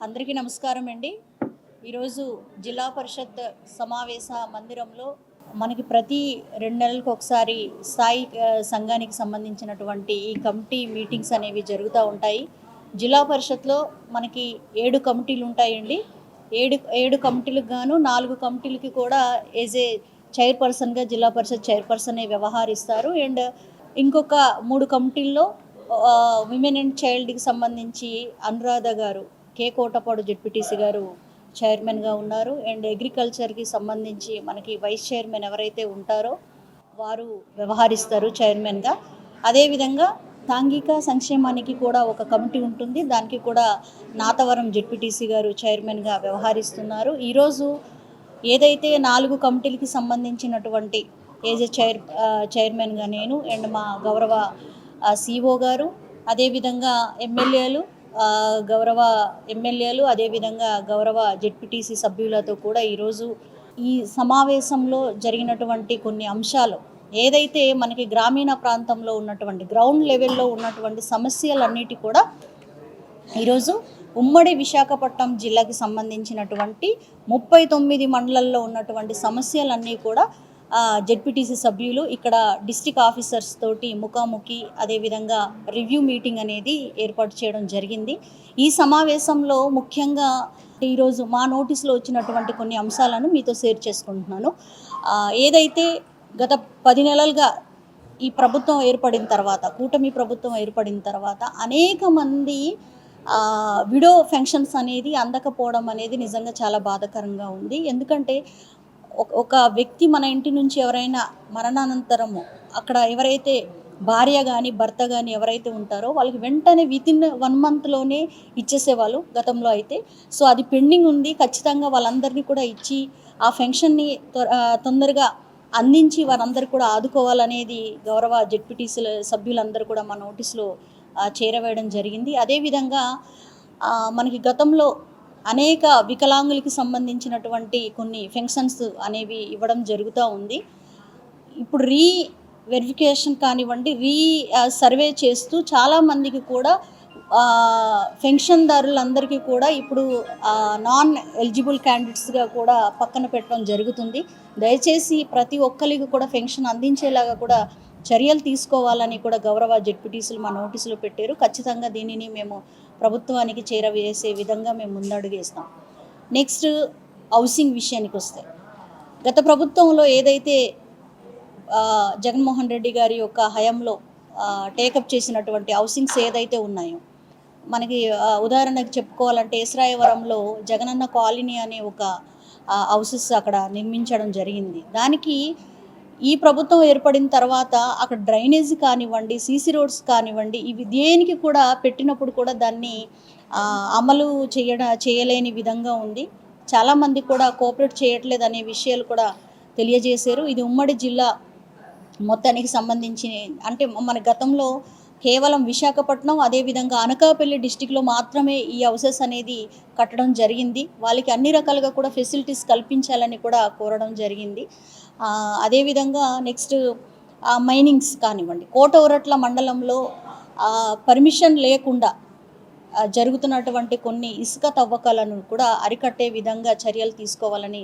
అందరికీ నమస్కారం అండి. ఈరోజు జిల్లా పరిషత్ సమావేశ మందిరంలో మనకి ప్రతి 2 నెలలకు ఒకసారి స్థాయి సంఘానికి సంబంధించినటువంటి ఈ కమిటీ మీటింగ్స్ అనేవి జరుగుతూ ఉంటాయి. జిల్లా పరిషత్లో మనకి 7 కమిటీలు ఉంటాయండి. ఏడు కమిటీలకు గాను 4 కమిటీలకి కూడా యాజ్ ఏ చైర్పర్సన్గా జిల్లా పరిషత్ చైర్పర్సనే వ్యవహరిస్తారు. అండ్ ఇంకొక 3 కమిటీల్లో విమెన్ అండ్ చైల్డ్కి సంబంధించి అనురాధ గారు, కే కోటపాడు జెడ్పీటీసీ గారు చైర్మన్గా ఉన్నారు. అండ్ అగ్రికల్చర్కి సంబంధించి మనకి వైస్ చైర్మన్ ఎవరైతే ఉంటారో వారు వ్యవహరిస్తారు చైర్మన్గా. అదేవిధంగా సాంఘిక సంక్షేమానికి కూడా ఒక కమిటీ ఉంటుంది. దానికి కూడా నాతవరం జెడ్పీటీసీ గారు చైర్మన్గా వ్యవహరిస్తున్నారు. ఈరోజు ఏదైతే 4 కమిటీలకి సంబంధించినటువంటి ఏజ్ చైర్మన్గా నేను అండ్ మా గౌరవ సిఓ గారు, అదేవిధంగా గౌరవ ఎమ్మెల్యేలు, అదేవిధంగా గౌరవ జెడ్పీటీసీ సభ్యులతో కూడా ఈరోజు ఈ సమావేశంలో జరిగినటువంటి కొన్ని అంశాలు ఏదైతే మనకి గ్రామీణ ప్రాంతంలో ఉన్నటువంటి గ్రౌండ్ లెవెల్లో ఉన్నటువంటి సమస్యలన్నిటి కూడా ఈరోజు ఉమ్మడి విశాఖపట్నం జిల్లాకి సంబంధించినటువంటి 39 మండలాల్లో ఉన్నటువంటి సమస్యలన్నీ కూడా జెడ్పీటీసీ సభ్యులు ఇక్కడ డిస్ట్రిక్ట్ ఆఫీసర్స్ తోటి ముఖాముఖి, అదేవిధంగా రివ్యూ మీటింగ్ అనేది ఏర్పాటు చేయడం జరిగింది. ఈ సమావేశంలో ముఖ్యంగా ఈరోజు మా నోటీసులో వచ్చినటువంటి కొన్ని అంశాలను మీతో షేర్ చేసుకుంటున్నాను. ఏదైతే గత 10 నెలలుగా ఈ ప్రభుత్వం ఏర్పడిన తర్వాత, కూటమి ప్రభుత్వం ఏర్పడిన తర్వాత అనేక మంది విడో ఫంక్షన్స్ అనేది అందకపోవడం అనేది నిజంగా చాలా బాధాకరంగా ఉంది. ఎందుకంటే ఒక వ్యక్తి మన ఇంటి నుంచి ఎవరైనా మరణానంతరము అక్కడ ఎవరైతే భార్య కానీ భర్త కానీ ఎవరైతే ఉంటారో వాళ్ళకి వెంటనే వితిన్ 1 మంత్లోనే ఇచ్చేసేవాళ్ళు గతంలో అయితే. సో అది పెండింగ్ ఉంది. ఖచ్చితంగా వాళ్ళందరినీ కూడా ఇచ్చి ఆ ఫంక్షన్ని తొందరగా అందించి వారందరూ కూడా ఆదుకోవాలనేది గౌరవ జెడ్పీటీసీ సభ్యులందరూ కూడా మా నోటీసులో చేరవేయడం జరిగింది. అదేవిధంగా మనకి గతంలో అనేక వికలాంగులకి సంబంధించినటువంటి కొన్ని ఫంక్షన్స్ అనేవి ఇవ్వడం జరుగుతూ ఉంది. ఇప్పుడు వెరిఫికేషన్ కానివ్వండి, సర్వే చేస్తూ చాలామందికి కూడా పెన్షన్దారులందరికీ కూడా ఇప్పుడు నాన్ ఎలిజిబుల్ క్యాండిడేట్స్గా కూడా పక్కన పెట్టడం జరుగుతుంది. దయచేసి ప్రతి ఒక్కరికి కూడా పెన్షన్ అందించేలాగా కూడా చర్యలు తీసుకోవాలని కూడా గౌరవ జెడ్పీటీసీలు మా నోటీసులు పెట్టారు. ఖచ్చితంగా దీనిని మేము ప్రభుత్వానికి చేరవేసే విధంగా మేము ముందడుగేస్తాం. నెక్స్ట్ హౌసింగ్ విషయానికి వస్తే, గత ప్రభుత్వంలో ఏదైతే జగన్మోహన్ రెడ్డి గారి యొక్క హయాంలో టేకప్ చేసినటువంటి హౌసింగ్స్ ఏదైతే ఉన్నాయో, మనకి ఉదాహరణకు చెప్పుకోవాలంటే ఏసరాయవరంలో జగనన్న కాలనీ అనే ఒక హౌసెస్ అక్కడ నిర్మించడం జరిగింది. దానికి ఈ ప్రభుత్వం ఏర్పడిన తర్వాత అక్కడ డ్రైనేజ్ కానివ్వండి, సీసీ రోడ్స్ కానివ్వండి, ఇవి దేనికి కూడా పెట్టినప్పుడు కూడా దాన్ని అమలు చేయలేని విధంగా ఉంది. చాలామంది కూడా కోఆపరేట్ చేయట్లేదు అనే విషయాలు కూడా తెలియజేశారు. ఇది ఉమ్మడి జిల్లా మొత్తానికి సంబంధించి అంటే మన గతంలో కేవలం విశాఖపట్నం, అదేవిధంగా అనకాపల్లి డిస్టిక్లో మాత్రమే ఈ హౌసెస్ అనేది కట్టడం జరిగింది. వాళ్ళకి అన్ని రకాలుగా కూడా ఫెసిలిటీస్ కల్పించాలని కూడా కోరడం జరిగింది. అదేవిధంగా నెక్స్ట్ మైనింగ్స్ కానివ్వండి, కోటౌరట్ల మండలంలో పర్మిషన్ లేకుండా జరుగుతున్నటువంటి కొన్ని ఇసుక తవ్వకాలను కూడా అరికట్టే విధంగా చర్యలు తీసుకోవాలని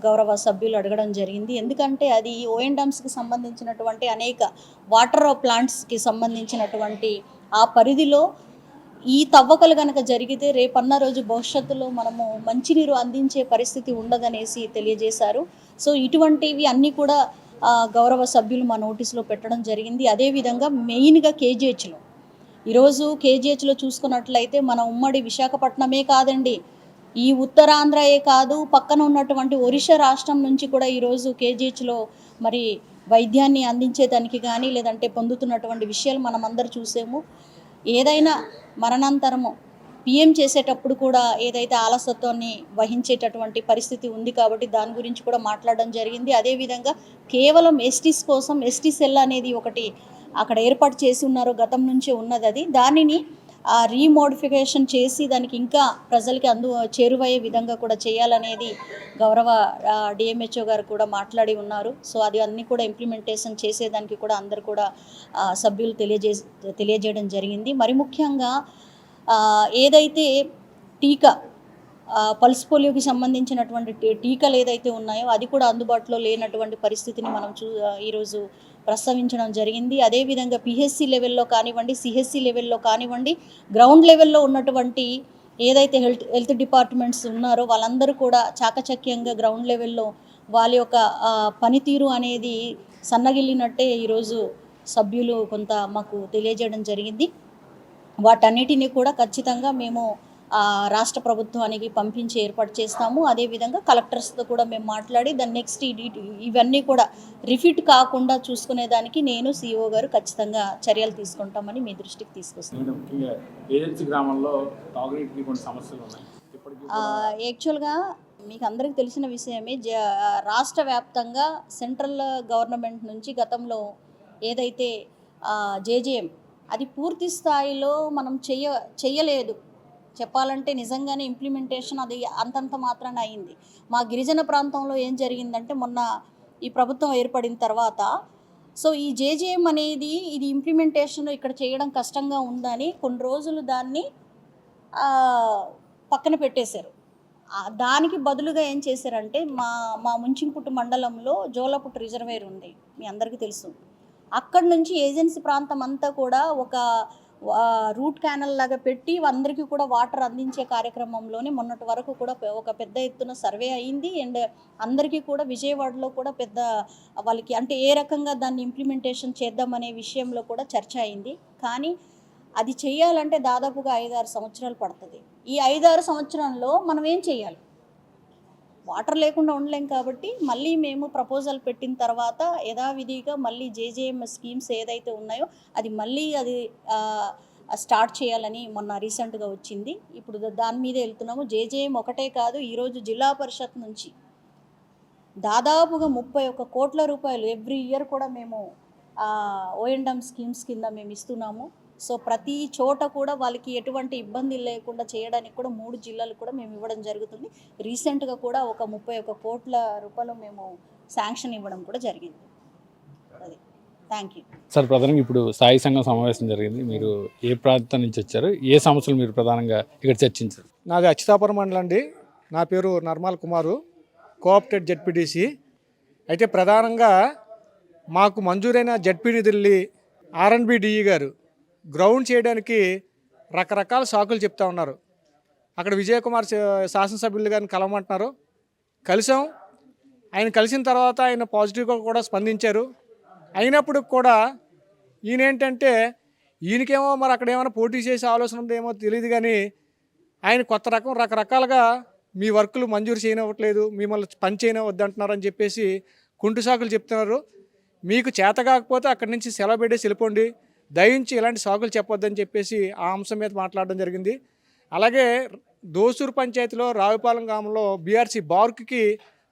గౌరవ సభ్యులు అడగడం జరిగింది. ఎందుకంటే అది ఓఎండమ్స్కి సంబంధించినటువంటి అనేక వాటర్ ప్లాంట్స్కి సంబంధించినటువంటి ఆ పరిధిలో ఈ తవ్వకలు కనుక జరిగితే రేపన్న రోజు భవిష్యత్తులో మనము మంచినీరు అందించే పరిస్థితి ఉండదనేసి తెలియజేశారు. సో ఇటువంటివి అన్నీ కూడా గౌరవ సభ్యులు మా నోటీసులో పెట్టడం జరిగింది. అదేవిధంగా మెయిన్గా కేజీహెచ్లో ఈరోజు కేజీహెచ్లో చూసుకున్నట్లయితే మన ఉమ్మడి విశాఖపట్నమే కాదండి, ఈ ఉత్తరాంధ్రయే కాదు, పక్కన ఉన్నటువంటి ఒరిస్సా రాష్ట్రం నుంచి కూడా ఈరోజు కేజీహెచ్లో మరి వైద్యాన్ని అందించేదానికి కానీ లేదంటే పొందుతున్నటువంటి విషయాలు మనం అందరూ చూసాము. ఏదైనా మరణాంతరము పిఎం చేసేటప్పుడు కూడా ఏదైతే ఆలస్యత్వాన్ని వహించేటటువంటి పరిస్థితి ఉంది కాబట్టి దాని గురించి కూడా మాట్లాడడం జరిగింది. అదేవిధంగా కేవలం ఎస్టీస్ కోసం ఎస్టీ సెల్ అనేది ఒకటి అక్కడ ఏర్పాటు చేసి ఉన్నారు, గతం నుంచే ఉన్నది. అది దానిని రీమోడిఫికేషన్ చేసి దానికి ఇంకా ప్రజలకి చేరువయ్యే విధంగా కూడా చేయాలనేది గౌరవ డిఎంహెచ్ఓ గారు కూడా మాట్లాడి ఉన్నారు. సో అది అన్నీ కూడా ఇంప్లిమెంటేషన్ చేసేదానికి కూడా అందరు కూడా సభ్యులు తెలియజేయడం జరిగింది. మరి ముఖ్యంగా ఏదైతే టీకా పల్స్ పోలియోకి సంబంధించినటువంటి టీకాలు ఏదైతే ఉన్నాయో అది కూడా అందుబాటులో లేనటువంటి పరిస్థితిని మనం ఈరోజు ప్రస్తావించడం జరిగింది. అదేవిధంగా పిహెచ్సి లెవెల్లో కానివ్వండి, సిహెచ్సి లెవెల్లో కానివ్వండి, గ్రౌండ్ లెవెల్లో ఉన్నటువంటి ఏదైతే హెల్త్ డిపార్ట్మెంట్స్ ఉన్నారో వాళ్ళందరూ కూడా చాకచక్యంగా గ్రౌండ్ లెవెల్లో వాళ్ళ యొక్క పనితీరు అనేది సన్నగిల్లినట్టే ఈరోజు సభ్యులు కొంత మాకు తెలియజేయడం జరిగింది. వాటన్నిటిని కూడా ఖచ్చితంగా మేము రాష్ట్ర ప్రభుత్వానికి పంపించి ఏర్పాటు చేస్తాము. అదేవిధంగా కలెక్టర్స్తో కూడా మేము మాట్లాడి దాని నెక్స్ట్ ఇవన్నీ కూడా రిపీట్ కాకుండా చూసుకునేదానికి నేను సిఇఓ గారు ఖచ్చితంగా చర్యలు తీసుకుంటామని మీ దృష్టికి తీసుకొస్తాను. యాక్చువల్గా మీకు అందరికీ తెలిసిన విషయమే, రాష్ట్ర వ్యాప్తంగా సెంట్రల్ గవర్నమెంట్ నుంచి గతంలో ఏదైతే జేజేఎం అది పూర్తి స్థాయిలో మనం చెయ్యలేదు. చెప్పాలంటే నిజంగానే ఇంప్లిమెంటేషన్ అది అంతంత మాత్రాన అయింది. మా గిరిజన ప్రాంతంలో ఏం జరిగిందంటే మొన్న ఈ ప్రభుత్వం ఏర్పడిన తర్వాత ఈ జేజేఎం అనేది ఇది ఇంప్లిమెంటేషన్ ఇక్కడ చేయడం కష్టంగా ఉందని కొన్ని రోజులు దాన్ని పక్కన పెట్టేశారు. దానికి బదులుగా ఏం చేశారంటే మా ముంచింపుట్టు మండలంలో జోలపుట్టు రిజర్వేర్ ఉంది, మీ అందరికీ తెలుసు. అక్కడి నుంచి ఏజెన్సీ ప్రాంతం అంతా కూడా ఒక రూట్ క్యానల్ లాగా పెట్టి అందరికీ కూడా వాటర్ అందించే కార్యక్రమంలోనే మొన్నటి వరకు కూడా ఒక పెద్ద ఎత్తున సర్వే అయింది. అండ్ అందరికీ కూడా విజయవాడలో కూడా పెద్ద వాళ్ళకి అంటే ఏ రకంగా దాన్ని ఇంప్లిమెంటేషన్ చేద్దామనే విషయంలో కూడా చర్చ అయింది. కానీ అది చేయాలంటే దాదాపుగా 5-6 సంవత్సరాలు పడుతుంది. ఈ 5-6 సంవత్సరంలో మనం ఏం చేయాలి? వాటర్ లేకుండా ఉండలేం. కాబట్టి మళ్ళీ మేము ప్రపోజల్ పెట్టిన తర్వాత యథావిధిగా మళ్ళీ జేజేఎం స్కీమ్స్ ఏదైతే ఉన్నాయో అది స్టార్ట్ చేయాలని మొన్న రీసెంట్గా వచ్చింది. ఇప్పుడు దాని మీద వెళ్తున్నాము. జేజేఎం ఒకటే కాదు, ఈరోజు జిల్లా పరిషత్ నుంచి దాదాపుగా 31 కోట్ల రూపాయలు ఎవ్రీ ఇయర్ కూడా మేము ఓఎండ్ఎం స్కీమ్స్ కింద మేము ఇస్తున్నాము. ప్రతి చోట కూడా వాళ్ళకి ఎటువంటి ఇబ్బంది లేకుండా చేయడానికి కూడా 3 జిల్లాలు కూడా మేము ఇవ్వడం జరుగుతుంది. రీసెంట్గా కూడా ఒక 31 కోట్ల రూపాయలు మేము శాంక్షన్ ఇవ్వడం కూడా జరిగింది. అది థ్యాంక్ యూ సార్. ప్రధానంగా ఇప్పుడు స్థాయి సంఘం సమావేశం జరిగింది. మీరు ఏ ప్రాంతం నుంచి వచ్చారు? ఏ సమస్యలు మీరు ప్రధానంగా ఇక్కడ చర్చించారు? నాది అచ్యుతాపురం మండలం అండి. నా పేరు నర్మాల్ కుమారు, కోఆప్టెడ్ జెడ్పీటీసీ. అయితే ప్రధానంగా మాకు మంజూరైన జెడ్పీ నిధుల్ని ఆర్ఎన్బి డిఈ గారు గ్రౌండ్ చేయడానికి రకరకాల సాకులు చెప్తా ఉన్నారు. అక్కడ విజయకుమార్ శాసనసభ్యులు గారిని కలవమంటున్నారు. కలిసాం. ఆయన కలిసిన తర్వాత ఆయన పాజిటివ్గా కూడా స్పందించారు. అయినప్పుడు కూడా ఈయనేంటంటే ఈయనకేమో మరి అక్కడ ఏమైనా పోటీ చేసే ఆలోచన ఉందేమో తెలియదు, కానీ ఆయన రకరకాలుగా మీ వర్కులు మంజూరు చేయనివ్వట్లేదు, మిమ్మల్ని పని చేయనివద్దంటున్నారు అని చెప్పేసి కుంటు సాకులు చెప్తున్నారు. మీకు చేత కాకపోతే అక్కడి నుంచి సెలవు పెట్టేసి వెళ్ళిపోండి, దయించి ఇలాంటి సాకులు చెప్పొద్దని చెప్పేసి ఆ అంశం మీద మాట్లాడడం జరిగింది. అలాగే దోసూరు పంచాయతీలో రావుపాలెం గ్రామంలో బీఆర్సీ బార్క్కి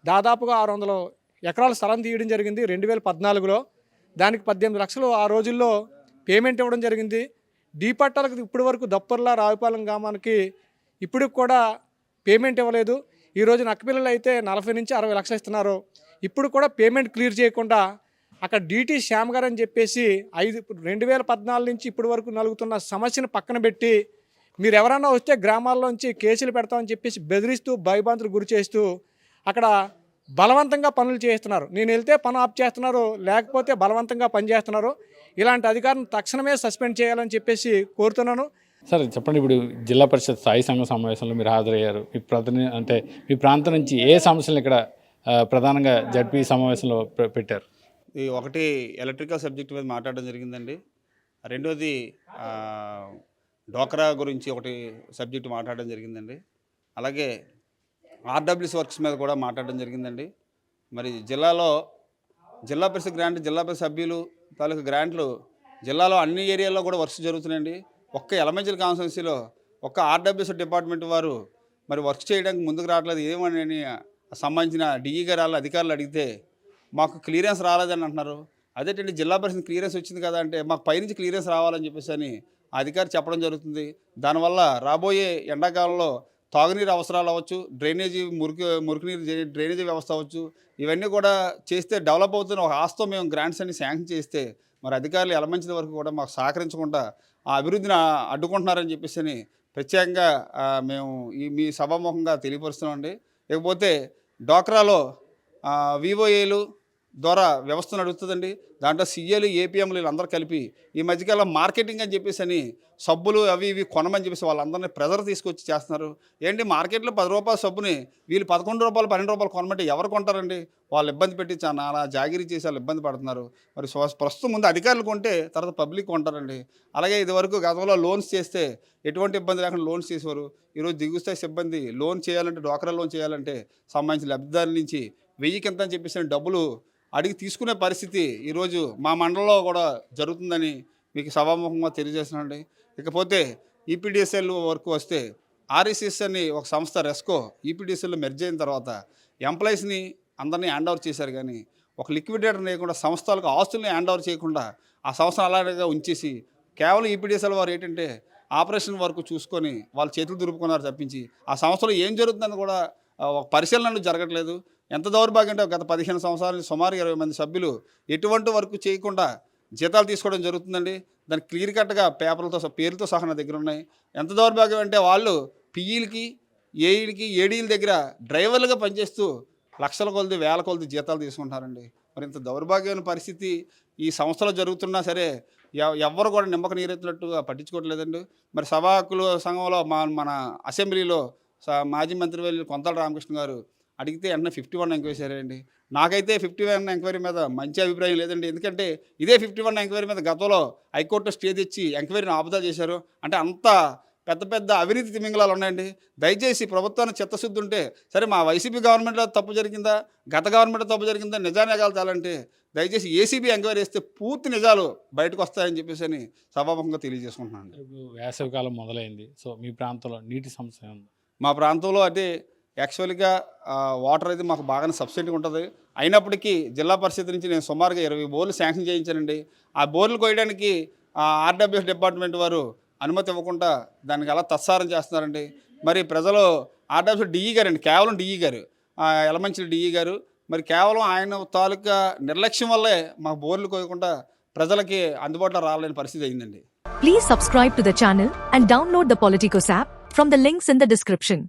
దాదాపుగా 600 ఎకరాల స్థలం తీయడం జరిగింది 2014లో. దానికి 18 లక్షలు ఆ రోజుల్లో పేమెంట్ ఇవ్వడం జరిగింది. డీపట్టాలకు ఇప్పటి వరకు దప్పర్లా రావుపాలెం గ్రామానికి ఇప్పటికి కూడా పేమెంట్ ఇవ్వలేదు. ఈరోజు నక్కపిల్లలు అయితే 40 నుంచి 60 లక్షలు ఇస్తున్నారు. ఇప్పుడు కూడా పేమెంట్ క్లియర్ చేయకుండా అక్కడ డిటి శ్యామ్ గారు అని చెప్పేసి 2014 నుంచి ఇప్పటి వరకు నలుగుతున్న సమస్యను పక్కన పెట్టి మీరు ఎవరన్నా వస్తే గ్రామాల్లోంచి కేసులు పెడతామని చెప్పేసి బెదిరిస్తూ భయభ్రాంతులు గురి చేస్తూ అక్కడ బలవంతంగా పనులు చేస్తున్నారు. నేను వెళ్తే పని ఆఫ్ చేస్తున్నారు, లేకపోతే బలవంతంగా పనిచేస్తున్నారు. ఇలాంటి అధికారులను తక్షణమే సస్పెండ్ చేయాలని చెప్పేసి కోరుతున్నాను. సార్ చెప్పండి, ఇప్పుడు జిల్లా పరిషత్ స్థాయి సంఘం సమావేశంలో మీరు హాజరయ్యారు. మీ ప్రాంతం నుంచి ఏ సమస్యలు ఇక్కడ ప్రధానంగా జడ్పీ సమావేశంలో పెట్టారు? ఒకటి ఎలక్ట్రికల్ సబ్జెక్ట్ మీద మాట్లాడడం జరిగిందండి. రెండోది డోక్రా గురించి ఒకటి సబ్జెక్టు మాట్లాడడం జరిగిందండి. అలాగే ఆర్డబ్ల్యూఎస్ వర్క్స్ మీద కూడా మాట్లాడడం జరిగిందండి. మరి జిల్లా పరిషత్ గ్రాంట్, జిల్లా పరిషత్ సభ్యులు తాలూకు గ్రాంట్లు జిల్లాలో అన్ని ఏరియాల్లో కూడా వర్క్స్ జరుగుతున్నాయండి. ఒక్క ఎలమంచిలి కాన్స్టిట్యున్సీలో ఒక్క ఆర్డబ్ల్యూఎస్ డిపార్ట్మెంట్ వారు మరి వర్క్ చేయడానికి ముందుకు రావట్లేదు. ఏమని సంబంధించిన డిఈ గారు అధికారులు అడిగితే మాకు క్లియరెన్స్ రాలేదని అంటున్నారు. అదేంటండి జిల్లా పరిషత్ క్లియరెన్స్ వచ్చింది కదా అంటే మాకు పైనుంచి క్లియరెన్స్ రావాలని చెప్పేసి అని అధికారి చెప్పడం జరుగుతుంది. దానివల్ల రాబోయే ఎండాకాలంలో తాగునీరు అవసరాలు అవ్వచ్చు, డ్రైనేజీ మురికి నీరు డ్రైనేజీ వ్యవస్థ అవ్వచ్చు, ఇవన్నీ కూడా చేస్తే డెవలప్ అవుతున్న ఒక ఆస్తో మేము గ్రాంట్స్ అన్ని శాంక్షన్ చేస్తే మరి అధికారులు ఎలమంచిల వరకు కూడా మాకు సహకరించకుండా ఆ అభివృద్ధిని అడ్డుకుంటున్నారని చెప్పేసి ప్రత్యేకంగా మేము మీ సభాముఖంగా తెలియపరుస్తున్నామండి. ఇకపోతే డోక్రాలో వివోఏలు ద్వారా వ్యవస్థ నడుస్తుందండి. దాంట్లో సీఏలు, ఏపీఎంలు వీళ్ళందరూ కలిపి ఈ మధ్యకాలం మార్కెటింగ్ అని చెప్పేసి అని సబ్బులు అవి ఇవి కొనమని చెప్పేసి వాళ్ళందరినీ ప్రెజర్ తీసుకొచ్చి చేస్తున్నారు. ఏంటి మార్కెట్లో 10 రూపాయల సబ్బుని వీళ్ళు 11 రూపాయలు, 12 రూపాయలు కొనమంటే ఎవరు కొంటారండి? వాళ్ళు ఇబ్బంది పెట్టి నానా జాగిరీ చేసి వాళ్ళు ఇబ్బంది పడుతున్నారు. మరి ప్రస్తుతం ముందు అధికారులు కొంటే తర్వాత పబ్లిక్ కొంటారండి. అలాగే ఇదివరకు గతంలో లోన్స్ చేస్తే ఎటువంటి ఇబ్బంది లేకుండా లోన్స్ చేసేవారు. ఈరోజు దిగుస్థాయి సిబ్బంది లోన్ చేయాలంటే, డ్వాక్రా లోన్ చేయాలంటే సంబంధించిన లబ్ధిదారుల నుంచి 1000 కింత అని చెప్పేసి డబ్బులు అడిగి తీసుకునే పరిస్థితి ఈరోజు మా మండలంలో కూడా జరుగుతుందని మీకు సభాముఖంగా తెలియజేస్తున్నానండి. ఇకపోతే ఈపీడీఎస్ఎల్ వరకు వస్తే ఆర్ఈసీఎస్ అని ఒక సంస్థ రెస్కో ఈపీడీఎస్ఎల్లో మెర్జ్ అయిన తర్వాత ఎంప్లాయీస్ని అందరినీ హ్యాండ్ ఓవర్ చేశారు. కానీ ఒక లిక్విడేటర్ లేకుండా సంస్థలకు ఆస్తుల్ని హ్యాండ్ ఓవర్ చేయకుండా ఆ సంస్థను అలాగే ఉంచేసి కేవలం ఈపీడీఎస్ఎల్ వారు ఏంటంటే ఆపరేషన్ వరకు చూసుకొని వాళ్ళ చేతులు దురుపుకున్నారు తప్పించి ఆ సంస్థలో ఏం జరుగుతుందని కూడా ఒక పరిశీలనలు జరగట్లేదు. ఎంత దౌర్భాగ్యం అంటే గత 15 సంవత్సరాల సుమారు 20 మంది సభ్యులు ఎటువంటి వర్క్ చేయకుండా జీతాలు తీసుకోవడం జరుగుతుందండి. దానికి క్లియర్ కట్గా పేర్లతో సహా నా దగ్గర ఉన్నాయి. ఎంత దౌర్భాగ్యం అంటే వాళ్ళు పిఈలకి, ఏఈలకి, ఏడీల దగ్గర డ్రైవర్లుగా పనిచేస్తూ లక్షల కొలది, వేల కొలది జీతాలు తీసుకుంటారండి. మరి ఇంత దౌర్భాగ్యమైన పరిస్థితి ఈ సంస్థలో జరుగుతున్నా సరే ఎవ్వరు కూడా నిమ్మక నీరెత్తినట్టుగా పట్టించుకోవట్లేదండి. మరి సభా హక్కుల సంఘంలో మన అసెంబ్లీలో మాజీ మంత్రివర్యులు కొంతల రామకృష్ణ గారు అడిగితే వెంటనే 51 ఎంక్వైరీ చేశారండి. నాకైతే 51 ఎంక్వైరీ మీద మంచి అభిప్రాయం లేదండి. ఎందుకంటే ఇదే 51 ఎంక్వైరీ మీద గతంలో హైకోర్టు స్టే తెచ్చి ఎంక్వైరీని ఆపుదా చేశారు. అంటే అంత పెద్ద అవినీతి తిమింగళాలు ఉన్నాయండి. దయచేసి ప్రభుత్వానికి చిత్తశుద్ధి ఉంటే సరే, మా వైసీపీ గవర్నమెంట్లో తప్పు జరిగిందా, గత గవర్నమెంట్లో తప్పు జరిగిందా, నిజానిజాలు తేలంటే దయచేసి ఏసీబీ ఎంక్వైరీ చేస్తే పూర్తి నిజాలు బయటకు వస్తాయని చెప్పేసి అని సభాముఖంగా తెలియజేసుకుంటున్నాను. వేసవికాలం మొదలైంది. సో మీ ప్రాంతంలో నీటి సమస్య ఉంది? మా ప్రాంతంలో అంటే యాక్చువల్గా వాటర్ అయితే మాకు బాగానే సబ్సిడీ ఉంటుంది. అయినప్పటికీ జిల్లా పరిషత్ నుంచి నేను సుమారుగా 20 బోర్లు శాంక్షన్ చేయించానండి. ఆ బోర్లు కోయడానికి ఆర్డబ్ల్యూఎస్ డిపార్ట్మెంట్ వారు అనుమతి ఇవ్వకుండా దానికి అలా తత్సారం చేస్తున్నారండి. మరి ప్రజలు ఆర్డబ్ల్యూఎస్ డిఈ గారండి, కేవలం డిఈ గారు, యలమంచిలి డిఈ గారు, మరి కేవలం ఆయన తాలూకా నిర్లక్ష్యం వల్లే మాకు బోర్లు కోయకుండా ప్రజలకి అందుబాటులో రాలేని పరిస్థితి అయిందండి. Please subscribe to the channel and download the Politicos app from the links in the description.